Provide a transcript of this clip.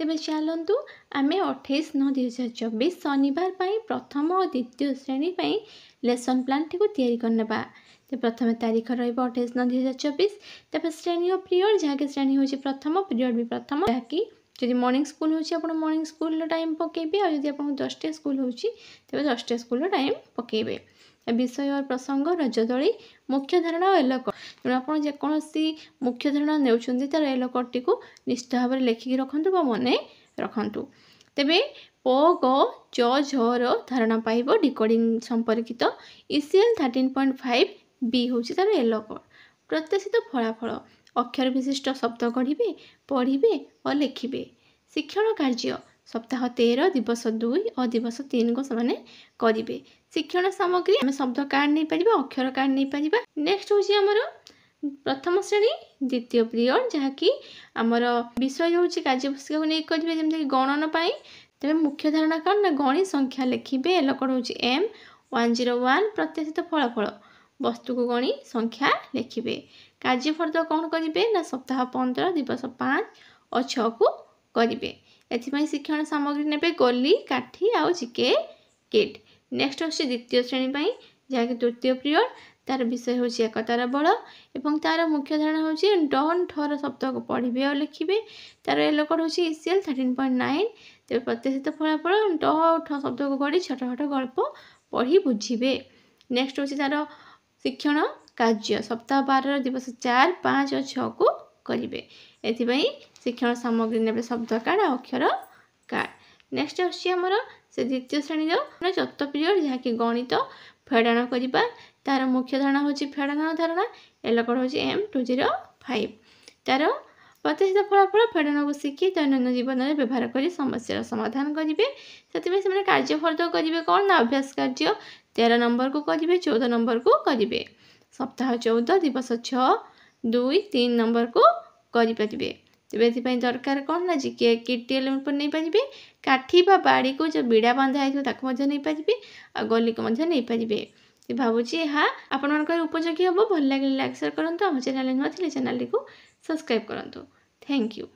तेबे चलतु आम 28/9/2024 शनिवार पर प्रथम और द्वितीय श्रेणी पर लेसन प्लान टी तैयारी करनेबा। तो प्रथम तारीख रही 28/9/2024। तब श्रेणी और पीरियड जहाँकि श्रेणी हूँ प्रथम पीरियड भी प्रथम जहाँकि जब मॉर्निंग स्कूल हो मॉर्निंग स्कूल टाइम पकेबे और जब आप 10टा स्कूल हो 10टा स्कूल टाइम पकेबे। विषय और प्रसंग रजदोली मुख्य धारणा और एल कोड तेणु आप जेकोसी मुख्य धारणा नेउछन्ती तार एल कोड टी निश्चित भाव में लेखिकी रखु मन रखु। तेबे प ग च झ धारणा पाइब डिकोडिंग संपर्कित ECL 13.5 बी हूँ तार एल कोड। प्रत्याशित फलाफल अक्षर विशिष्ट शब्द गढ़े पढ़े और लिखे। शिक्षण कार्य सप्ताह 13 दिवस 2 और दिवस 3 को से करेंगे। शिक्षण सामग्री आम शब्द कार्ड नहीं पार अक्षर कार्ड नहीं पार। नेक्स्ट हूँ आमर प्रथम श्रेणी द्वितीय पीरियड जहाँकि आमर विषय हूँ कार्यपुस्तिका को नहीं करेंगे जमीक गणन पाई। तेज मुख्य धारणा कौन ना गणित संख्या लिखे। एल कोड हूँ M101 प्रत्याशित फलाफल वस्तु को गणी संख्या लिखे। कार्यफर्द कौन करेंगे ना सप्ताह 15 दिवस 5 और 6 को करेंगे। एथिपाई शिक्षण सामग्री ने गोली काठी आउ जिके किट। नेक्स्ट हूँ द्वितीय श्रेणी जहाँकि तृतीय पीरियड तार विषय हूँ एकतार बल और तार मुख्य धारणा हूँ डन ठर शब्द को पढ़े और लिखे। तार एल कोड हूँ ECL 13.9। तेज प्रत्याशित फलाफल ड ठ शब्द को गढ़ी छोट छोट गल्प पढ़ी बुझे। नेक्स्ट हूँ तार शिक्षण कार्य सप्ताह 12 दिवस 4 5 और 6 को करेंगे। एथिपाई शिक्षण सामग्री ने शब्द कार्ड अक्षर कार्ड। नेक्स्ट आमर से द्वितीय श्रेणी चतुर्थ पीरियड जहाँकि गणित फेड़ाण करवा। तार मुख्य धारणा हूँ फेड़ाण धारणा। एल कोड हूँ M205। तार प्रत्याशित फलाफल फेड़ाण को शिखी दैनन्दिन जीवन में व्यवहार कर समस्या समाधान करेंगे। से कार्यफर्द करेंगे कौन ना अभ्यास कार्य 13 नंबर को करेंगे 14 नंबर को करेंगे। सप्ताह 14 दिवस 6 2 3 नंबर को करेंगे। तेज दरकार कौन ना जिके किटेल नहीं पारे। काठी बाड़ी को जो बीड़ा बांधा है नहीं पारे और गली को नहीं पारे। भावुँ यहाँ आपण उपयोगी हम। भल लगे लाइक शेयर करूँ। आम चैनल नुआ चैनल को सब्सक्राइब करूँ। Thank you.